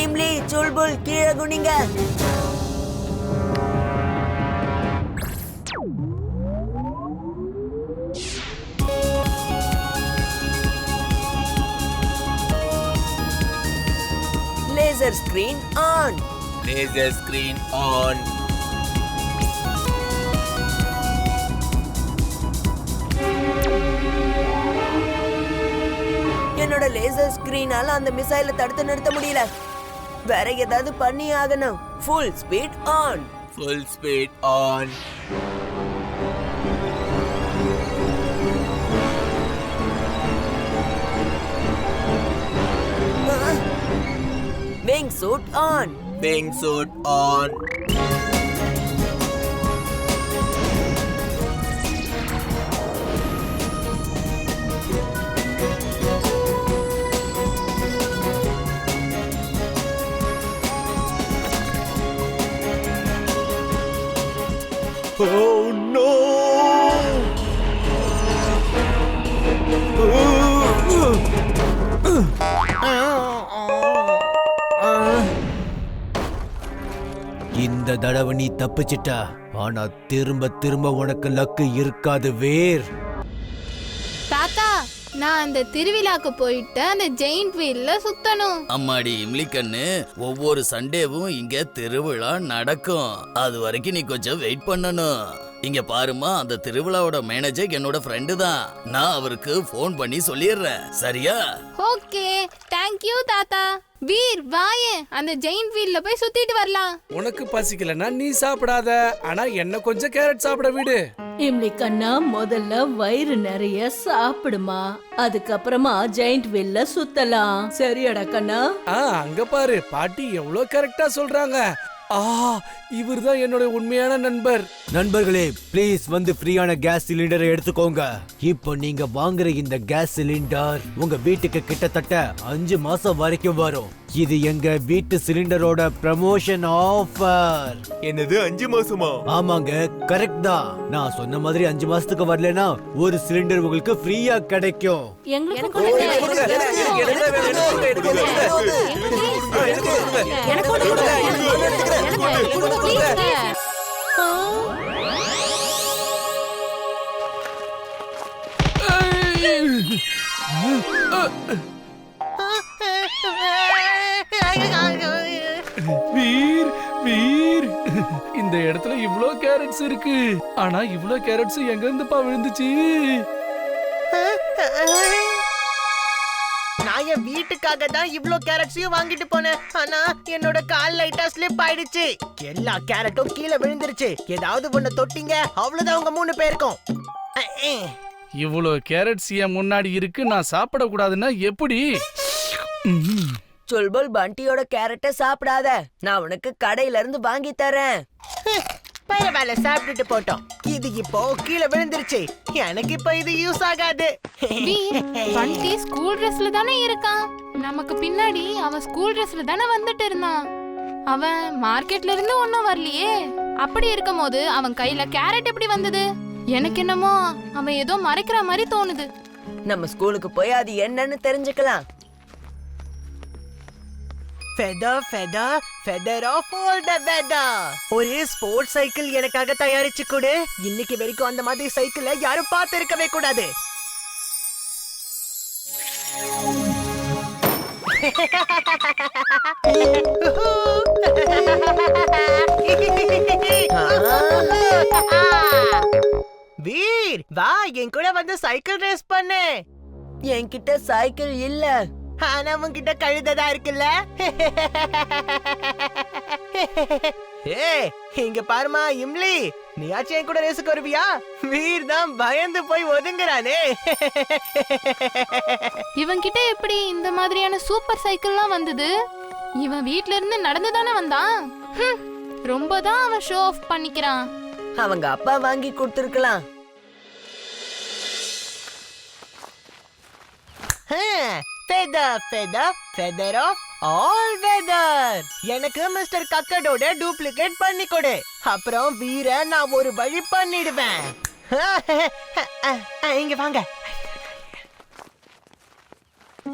இம்லி சுல்புல் கீழே குனிங்க. Laser screen on. Laser screen on. என்னோட laser ஸ்கிரீனால அந்த மிசைலை தடுத்து நிறுத்த முடியல. வேற ஏதாவது பண்ணி ஆகணும். Full speed on. Full speed on. Wing suit on. Wing suit on. Oh no! இந்த தடவை நீ தப்பிச்சிட்டா. ஆனா திரும்ப திரும்ப உனக்கு லக்கு இருக்காது வேர். தாத்தா, நான் அந்த திருவிழாக்கு போயிட்டு அந்த ஜெயிண்ட் வீல்ல சுத்தணும். அம்மாடி இம்லிக்கண்ணு, ஒவ்வொரு சண்டேவும் இங்க திருவிழா நடக்கும். அது வரைக்கும் நீ கொஞ்சம் வெயிட் பண்ணணும். இங்க பாருமா, அந்த திருவிழாவோட மேனேஜர் என்னோட ஃப்ரெண்டு தான். நான் அவருக்கு ஃபோன் பண்ணி சொல்லிடுறேன், சரியா? ஓகே, தேங்க் யூ தாத்தா. வீர் வாயே, அந்த ஜெயிண்ட் வீல்ல போய் சுத்திட்டு வரலாம். உனக்கு பசிக்கலன்னா நீ சாப்பிடாத, ஆனா என்ன கொஞ்சம் கேரட் சாப்பிட விடு. இம்லி கண்ணா, முதல்ல வயிறு நிறைய சாப்பிடுமா, அதுக்கப்புறமா ஜெயிண்ட் வீல்ல சுத்தலாம். சரியாடா கண்ணா? அங்க பாரு, பாட்டி எவ்வளவு கரெக்டா சொல்றாங்க. இவர்தான் என்னோட உண்மையான நண்பர். நண்பர்களே, ப்ளீஸ் வந்து ஃப்ரீயான கேஸ் சிலிண்டரை எடுத்துக்கோங்க. இப்போ நீங்க வாங்குற இந்த கேஸ் சிலிண்டர் உங்க வீட்டுக்கு கிட்டத்தட்ட 5 மாசம் வரைக்கும் வரும். இது எங்க வீட்டு சிலிண்டரோட ப்ரமோஷன் ஆஃபர். என்னது 5 மாசமா? ஆமாங்க, கரெக்ட் தான். நான் சொன்ன மாதிரி 5 மாசத்துக்கு வரலனா ஒரு சிலிண்டர் உங்களுக்கு ஃப்ரீயா கிடைக்கும். வீர் வீர், இந்த இடத்துல இவ்ளோ கேரட்ஸ் இருக்கு. ஆனா இவ்ளோ கேரட்ஸ் எங்க இருந்துப்பா விழுந்துச்சு? நான் என் வீட்டுக்காக தான் இவ்ளோ கேரட்ஸையும் வாங்கிட்டு போனேன். ஆனா என்னோட கால் லைட்டா ஸ்லிப் ஆயிடுச்சு. எல்லா கேரட்டும் கீழே விழுந்துருச்சு. ஏதாவது ஒண்ணு தொட்டிங்க, அவ்வளவுதான் உங்க 3 பேருக்கும். இவ்ளோ கேரட்ஸ் என் முன்னாடி இருக்கு, நான் சாப்பிட கூடாதுன்னா எப்படி? சுல்புல் பண்டியோட கேரட்டை சாப்பிடாத. நான் உனக்கு கடையில இருந்து வாங்கி தரேன். பரவாயில்ல, சாப்பிட்டுட்டு போட்டோம். இது இப்போ கீழே விழுந்துருச்சு. எனக்கு இப்போ இது யூஸ் ஆகாது. பண்டி ஸ்கூல் ட்ரெஸ்ல தானே இருக்கான். நமக்கு பின்னாடி அவன் ஸ்கூல் ட்ரெஸ்ல தானே வந்துட்டு இருந்தான். அவன் மார்க்கெட்ல இருந்து ஒன்னும் வரலையே. அப்படி இருக்கும் போது அவன் கையில கேரட் எப்படி வந்தது? எனக்கு என்னமோ அவன் ஏதோ மறைக்கிற மாதிரி தோணுது. நம்ம ஸ்கூலுக்கு போய் அது என்னன்னு தெரிஞ்சுக்கலாம். Feather, feather, feather of all the weather. ஒரு ஸ்போர்ட்ஸ் சைக்கிள் எனக்காக தயாரிச்சு கொடு. இன்னைக்கு வரைக்கும் அந்த மாதிரி சைக்கிளை யாரும் பார்த்து இருக்கவே கூடாது. வீர், வா என் கூட வந்து சைக்கிள் ரேஸ் பண்ணு. என்கிட்ட சைக்கிள் இல்ல. ஆனா உன்கிட்ட கழுததா இருக்குல்ல. இங்க பாருமா இம்லி, நீயாச்சும் என் கூட ரேஸுக்கு வருவியா? வீர் தான் பயந்து போய் ஒதுங்குறானே. இவன் கிட்ட எப்படி இந்த மாதிரியான சூப்பர் சைக்கிள்லாம் வந்தது? இவன் வீட்ல இருந்து நடந்து தானே வந்தான். ரொம்ப தான் அவன் ஷோ ஆஃப் பண்ணிக்கிறான். அவங்க அப்பா வாங்கி கொடுத்திருக்கலாம். Feather, feather, feather of all weather. எனக்கு மிஸ்டர் கக்கடோட டூப்ளிகேட் பண்ணி கொடு. அப்புறம் வீர நான் ஒரு வழி பண்ணிடுவேன். இங்க வாங்க.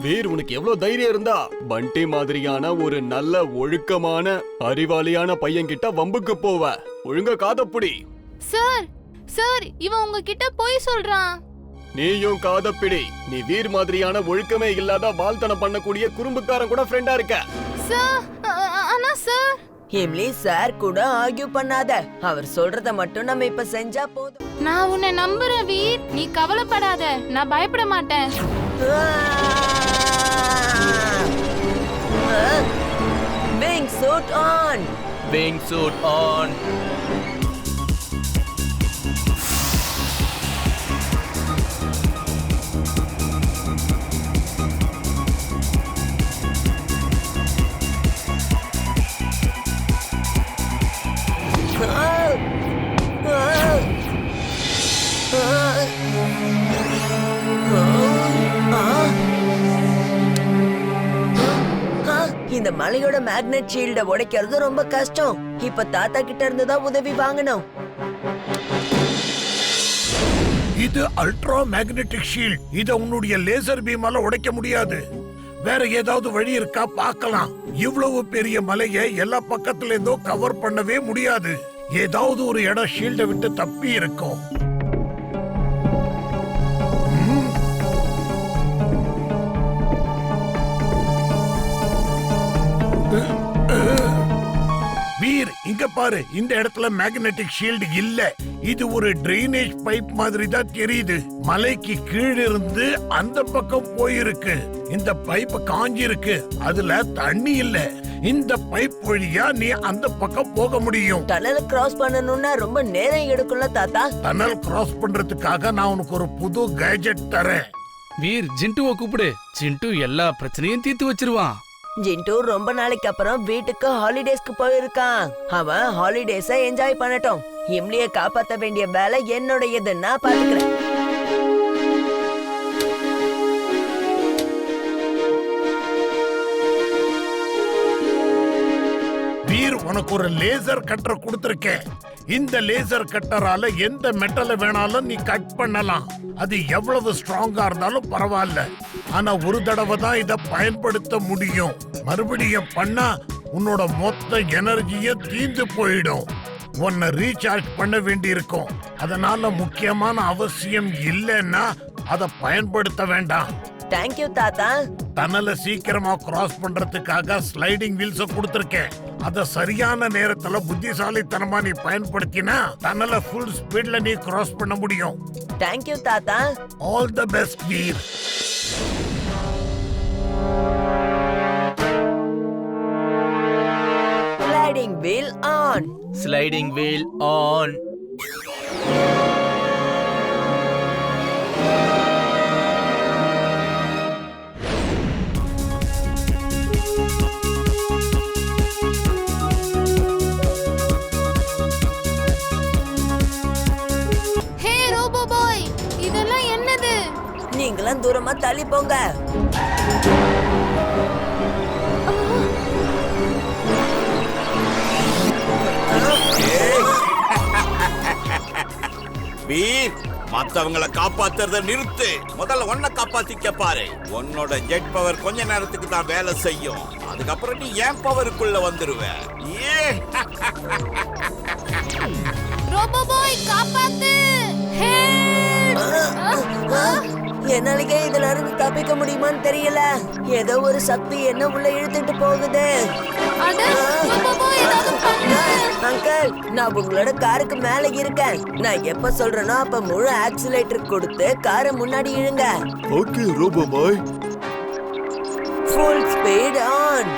வீர், உனக்கு எவ்வளவு தைரியம் இருந்தா பண்டி மாதிரியான ஒரு நல்ல ஒழுக்கமான அறிவாளியான பையன் கிட்ட வம்புக்கு போவ? ஒழுங்கா காதப்புடி. சார் சார் இவன் உங்ககிட்ட போய் சொல்றான். நீயும் காதப்பிடி. நீ வீர் மாதிரியான ஒழுக்கமே இல்லாத வாழ்த்தனம் பண்ணக்கூடிய குறும்புக்காரன் கூட ஃப்ரெண்டா இருக்க. சார் ஆனா சார் இம்லி சார் கூட ஆர்கியூ பண்ணாத. அவர் சொல்றத மட்டும் நம்ம இப்ப செஞ்சா போதும். நான் உன்னை நம்புறேன் வீர், நீ கவலைப்படாத, நான் பயப்பட மாட்டேன். Wing suit on. Wing suit on. இந்த மலையோட மேக்னெட் ஷீல்ட உடைக்கிறது ரொம்ப கஷ்டம். இப்ப தாத்தா கிட்ட இருந்து தான் உதவி வாங்கணும். இது அல்ட்ரா மேக்னெட்டிக் ஷீல்ட். இத உன்னுடைய லேசர் பீமால உடைக்க முடியாது. வேற ஏதாவது வழி இருக்கா பார்க்கலாம். இவ்வளவு பெரிய மலையை எல்லா பக்கத்துல இருந்தோ கவர் பண்ணவே முடியாது. ஏதாவது ஒரு இடம் ஷீல்ட விட்டு தப்பி இருக்கும். வீர், இங்க பாரு. இந்த இடத்துல மேக்னெட்டிக் ஷீல்டு இல்ல. இது ஒரு ட்ரைனேஜ் பைப் மாதிரி தான் தெரியுது. மலைக்கு கீழிருந்து அந்த பக்கம் போயிருக்கு. இந்த பைப் காஞ்சி இருக்கு. அதுல தண்ணி இல்ல. இந்த பைப் வழியா நீ அந்த பக்கம் போக முடியும். டனல் கிராஸ் பண்ணனும்னா ரொம்ப நேரம் எடுக்கும்ல தாத்தா. டனல் கிராஸ் பண்றதுக்காக நான் உனக்கு ஒரு புது கேஜெட் தரேன். வீர், ஜிண்டுவை கூப்பிடு. ஜிண்டு எல்லா பிரச்சனையும் தீர்த்து வச்சிருவான். ஜிண்டு ரொம்ப நாளைக்கு அப்புறம் வீட்டுக்கு ஹாலிடேஸ்க்கு போயிருக்கான். அவன் ஹாலிடேஸ என்ஜாய் பண்ணட்டும். இம்லிய காப்பாத்த வேண்டிய வேலை என்னுடையது. நான் பாத்துக்கிறேன். வீர், உனக்கு ஒரு லேசர் கட்டர் கொடுத்திருக்கேன். இந்த லேசர் கட்டரால எந்த மெட்டலை வேணாலும் நீ கட் பண்ணலாம். அது எவ்வளவு ஸ்ட்ராங்கா இருந்தாலும் பரவாயில்ல. ஆனா ஒரு தடவை தான் இத பயன்படுத்த முடியும். மறுபடியும் பண்ணா உன்னோட மொத்த எனர்ஜியும் தீந்து போயிடும். உன்னை ரீசார்ஜ் பண்ண வேண்டி இருக்கும். அதனால முக்கியமான அவசியம் இல்லைன்னா அதை பயன்படுத்த வேண்டாம். தேங்க்யூ தாத்தா. டனலை சீக்கிரமா கிராஸ் பண்றதுக்காக ஸ்லைடிங் வீல்ஸ கொடுத்திருக்கேன். அத சரியான நேரத்துல புத்திசாலித்தனமா நீ பயன்படுத்தினா டனலை ஃபுல் ஸ்பீட்ல நீ கிராஸ் பண்ண முடியும். தேங்க்யூ தாத்தா. All the best Veer. Sliding wheel on. Sliding wheel on. Hey robo boy, இதெல்லாம் என்னது? நீங்களாம் தூரமா தள்ளி போங்க. வீர், மத்தவங்களை காப்பாத்துறத நிறுத்து. முதல்ல உன்னை காப்பாத்திக்க பாரு. உன்னோட ஜெட் பவர் கொஞ்ச நேரத்துக்கு தான் வேலை செய்யும். அதுக்கப்புறம் நீ என் பவருக்குள்ள வந்துருவ. ரோபோ பாய் காப்பாத்து. என்னாலக்கே இதுல இருந்து தப்பிக்க முடியுமான்னு தெரியல. ஏதோ ஒரு சக்தி என்ன உள்ள இழுத்துட்டு போகுது. அட ரோபோ பாய், ஏதாவது பண்ணு. அங்கிள், நான் உங்களோட காருக்கு மேல இருக்கேன். நான் எப்ப சொல்றேனோ அப்ப முழு ஆக்சிலேட்டர் கொடுத்து காரை முன்னாடி இழுங்க. Okay robo boy. Full speed on.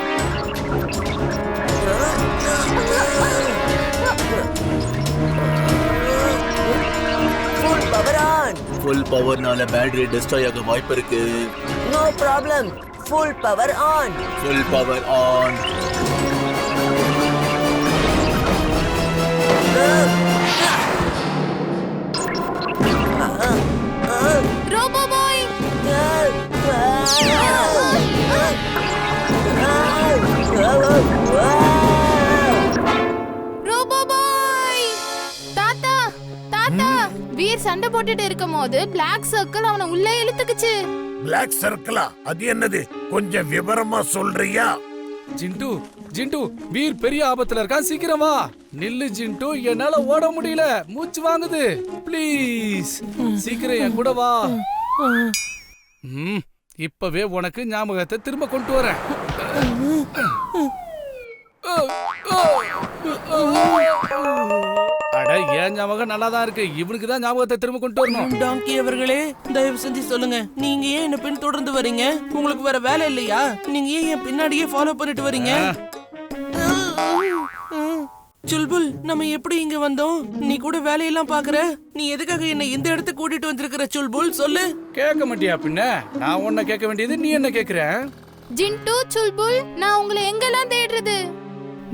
Full power on. Full பவர்னால பேட்டரி டெஸ்ட்ராய் ஆக வாய்ப்பு இருக்கு. No problem. Full power on. Full power on. Robo boy, robo boy. தாத்தா தாத்தா, வீர் சண்டை போட்டுட்டு இருக்கும் போது பிளாக் சர்க்கிள் அவனை உள்ளே இழுத்துக்குச்சு. பிளாக் சர்க்கிளா? அது என்னது? கொஞ்சம் விவரமா சொல்றியா? ஜிண்டு ஜிண்டு வீர் பெரிய ஆபத்துல இருக்கான், சீக்கிரம் வா. நில்லு ஜிண்டு, என்னால ஓட முடியல, மூச்சு வாங்குது. ப்ளீஸ் சீக்கிரம் என் கூட வா. இப்பவே உனக்கு ஞாபகத்தை திரும்ப கொண்டு வரேன். அட, ஏன் ஞாபகம் நல்லா தான் இருக்கு, இவனுக்கு தான் ஞாபகத்தை திரும்ப கொண்டு வரணும். டாங்கி அவர்களே, தயவு செஞ்சு சொல்லுங்க, நீங்க ஏன் என்ன பின் தொடர்ந்து வரீங்க? உங்களுக்கு வேற வேலை இல்லையா? நீங்க ஏன் என் பின்னாடியே ஃபாலோ பண்ணிட்டு வரீங்க? சுல்புல், நம்ம எப்படி இங்க வந்தோம்? நீ கூட வேலையெல்லாம் பாக்குற, நீ எதுக்காக என்ன இந்த இடத்துக்கு கூட்டிட்டு வந்திருக்கிற? சுல்புல் சொல்லு. கேட்க மாட்டியா பின்ன? நான் உன்னை கேட்க வேண்டியது நீ என்ன கேக்குற? ஜிண்டு, சுல்புல், நான் உங்களை எங்கெல்லாம் தேடுறது?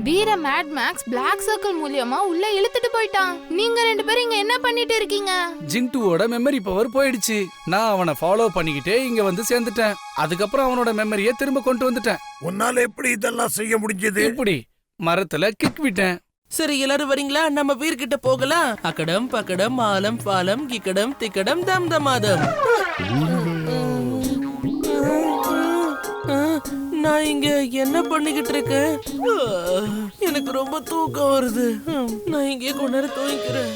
வீர மேட் மேக்ஸ் பிளாக் சர்க்கிள் மூலியமா உள்ள இழுத்துட்டு போயிட்டான். நீங்க ரெண்டு பேரும் இங்க என்ன பண்ணிட்டு இருக்கீங்க? ஜிண்டுவோட மெமரி பவர் போயிடுச்சு. நான் அவனை ஃபாலோ பண்ணிக்கிட்டே இங்க வந்து சேர்ந்துட்டேன். அதுக்கப்புறம் அவனோட மெமரியை திரும்ப கொண்டு வந்துட்டேன். உன்னால எப்படி இதெல்லாம் செய்ய முடிஞ்சது? இப்படி மரத்துல கிக் விட்டேன். சரி, எல்லாரும் வரீங்களா? நம்ம வீர்கிட்ட போகலாம். அக்கடம் பக்கடம் ஆலம் பாலம் கிக்கடம் திக்கடம் தம் தமாதம். நான் இங்க என்ன பண்ணிக்கிட்டு இருக்கேன்? எனக்கு ரொம்ப தூக்கம் வருது. நான் இங்கே கொஞ்ச நேரம் தூங்கிக்கிறேன்.